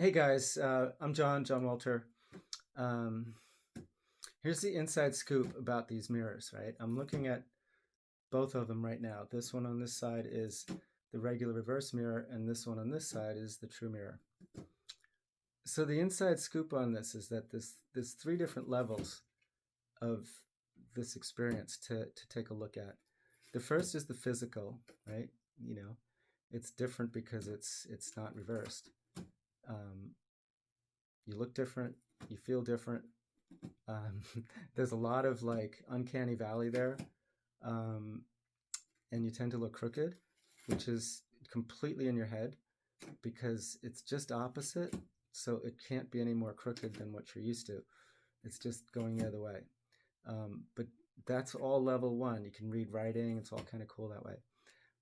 Hey guys, I'm John Walter. Um, Here's the inside scoop about these mirrors, right? I'm looking at both of them right now. This one on this side is the regular reverse mirror, and this one on this side is the true mirror. So the inside scoop on this is that there's three different levels of this experience to take a look at. The first is the physical, right? You know, it's different because it's not reversed. Um, you look different, you feel different. Um, there's a lot of like uncanny valley there, um, and you tend to look crooked, which is completely in your head because it's just opposite. So it can't be any more crooked than what you're used to. It's just going the other way. But that's all level one. You can read writing. It's all kind of cool that way.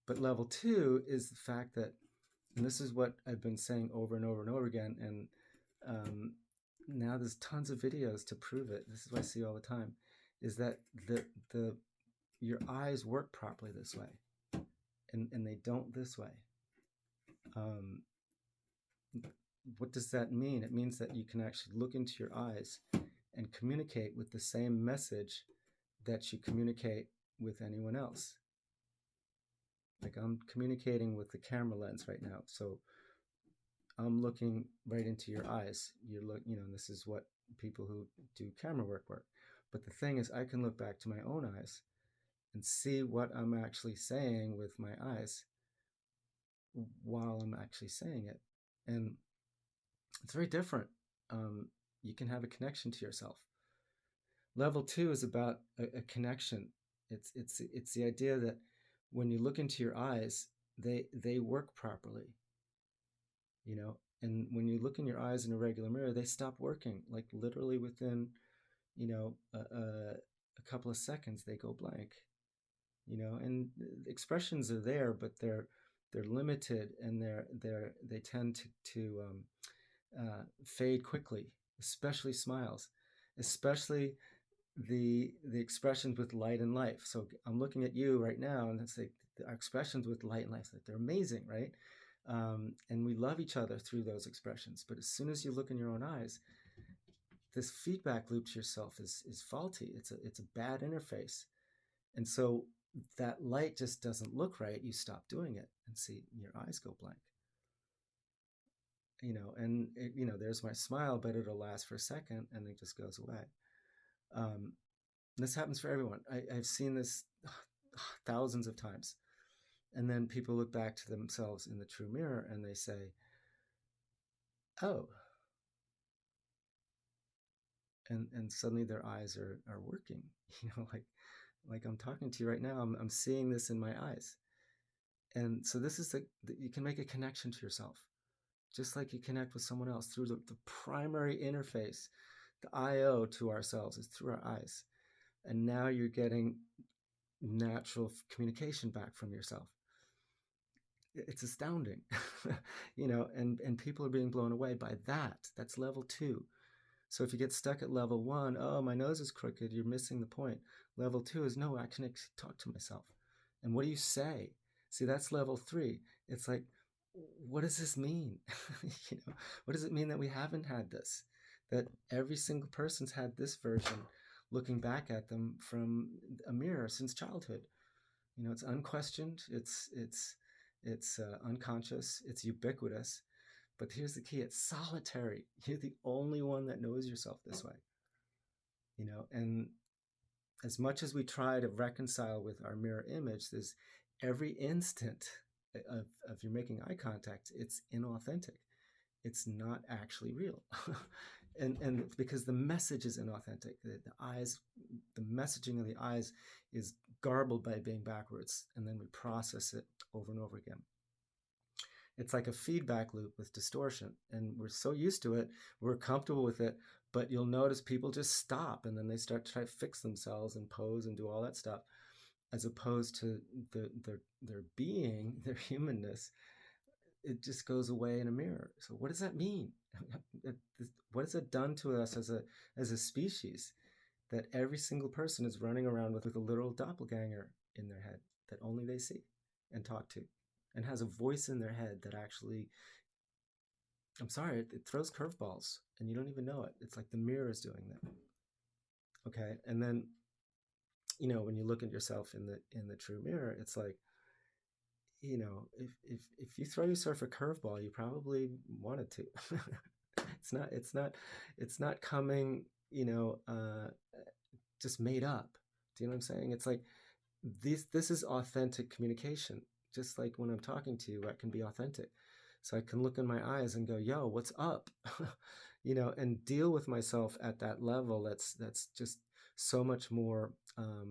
But level two is the fact that, and this is what I've been saying over and over and over again, and um, now there's tons of videos to prove it. This is what I see all the time, is that the your eyes work properly this way, and they don't this way. Um, what does that mean? It means that you can actually look into your eyes and communicate with the same message that you communicate with anyone else. Like I'm communicating with the camera lens right now, so I'm looking right into your eyes. And this is what people who do camera work. But the thing is, I can look back to my own eyes and see what I'm actually saying with my eyes while I'm actually saying it. And it's very different. You can have a connection to yourself. Level two is about a connection. It's the idea that when you look into your eyes, they work properly, and when you look in your eyes in a regular mirror, they stop working, like literally within a couple of seconds they go blank. And expressions are there, but they're limited, and they tend to fade quickly, especially smiles, especially the expressions with light and life. So I'm looking at you right now, and it's like our expressions with light and life, like they're amazing, right? And we love each other through those expressions. But as soon as you look in your own eyes, this feedback loop to yourself is faulty. It's a bad interface, and so that light just doesn't look right. You stop doing it, and see your eyes go blank. There's my smile, but it'll last for a second, and it just goes away. Um, this happens for everyone. I've seen this thousands of times. And then people look back to themselves in the true mirror and they say, oh, and suddenly their eyes are working, like I'm talking to you right now. I'm seeing this in my eyes. And so this is you can make a connection to yourself, just like you connect with someone else through the primary interface. The IO to ourselves is through our eyes. And now you're getting natural communication back from yourself. It's astounding. And people are being blown away by that. That's level two. So if you get stuck at level one, oh, my nose is crooked, you're missing the point. Level two is, no, I can talk to myself. And what do you say? See, that's level three. It's like, what does this mean? What does it mean that we haven't had this? That every single person's had this version looking back at them from a mirror since childhood. It's unquestioned, it's unconscious, it's ubiquitous. But here's the key: it's solitary. You're the only one that knows yourself this way. And as much as we try to reconcile with our mirror image, there's every instant of you making eye contact, it's inauthentic. It's not actually real. And because the message is inauthentic, the eyes, the messaging of the eyes is garbled by being backwards, and then we process it over and over again. It's like a feedback loop with distortion, and we're so used to it, we're comfortable with it. But you'll notice people just stop, and then they start to try to fix themselves and pose and do all that stuff, as opposed to their being, their humanness. It just goes away in a mirror. So what does that mean? What has it done to us as a species, that every single person is running around with a literal doppelganger in their head that only they see and talk to, and has a voice in their head that actually I'm sorry, it throws curveballs and you don't even know it. It's like the mirror is doing that. Okay. And then, when you look at yourself in the true mirror, it's like, if you throw yourself a curveball, you probably wanted to. It's not coming, just made up. Do you know what I'm saying? It's like this is authentic communication. Just like when I'm talking to you, I can be authentic. So I can look in my eyes and go, yo, what's up? And deal with myself at that level. That's just so much more uh,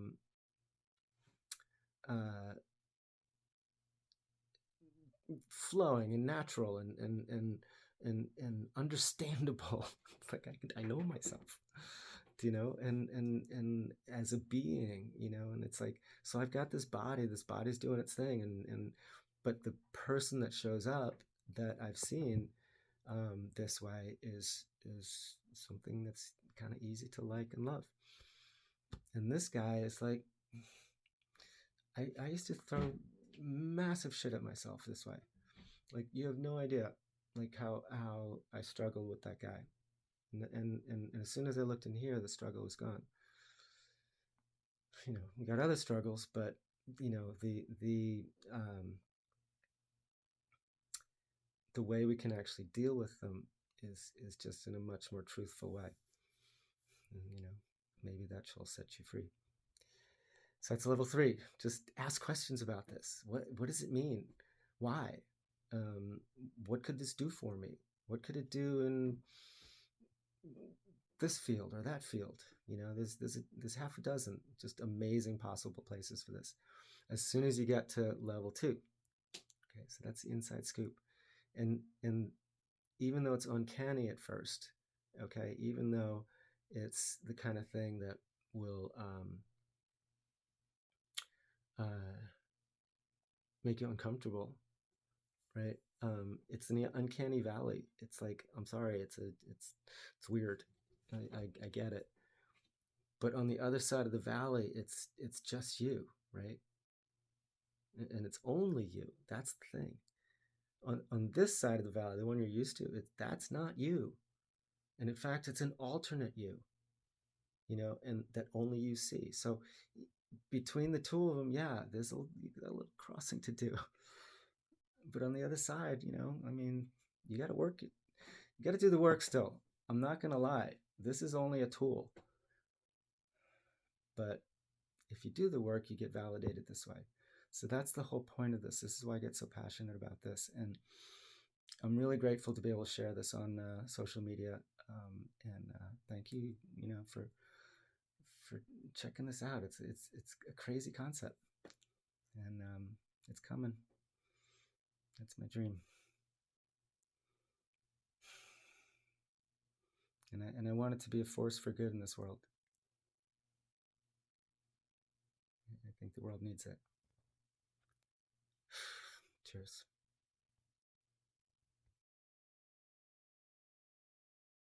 flowing and natural and understandable. It's like I know myself, and as a being, and it's like, so I've got this body's doing its thing, and but the person that shows up that I've seen this way is something that's kind of easy to like and love. And this guy is like, I used to throw massive shit at myself this way. Like, you have no idea, like how I struggled with that guy. And as soon as I looked in here, the struggle was gone. We got other struggles, but the way we can actually deal with them is just in a much more truthful way. And, maybe that shall set you free. So that's level 3. Just ask questions about this. What does it mean? Why? What could this do for me? What could it do in this field or that field? There's half a dozen just amazing possible places for this. As soon as you get to level 2, okay, so that's the inside scoop, and even though it's uncanny at first, okay, even though it's the kind of thing that will make you uncomfortable, right? It's in the uncanny valley. It's like, I'm sorry, it's weird. I get it, but on the other side of the valley, it's just you, right? And it's only you. That's the thing. On this side of the valley, the one you're used to, that's not you, and in fact, it's an alternate you, and that only you see. So between the two of them, yeah, there's a little crossing to do. But on the other side, I mean, you got to work it. You got to do the work still. I'm not going to lie. This is only a tool. But if you do the work, you get validated this way. So that's the whole point of this. This is why I get so passionate about this. And I'm really grateful to be able to share this on social media. And thank you, for checking this out. It's a crazy concept, and it's coming. That's my dream. And I want it to be a force for good in this world. I think the world needs it. Cheers.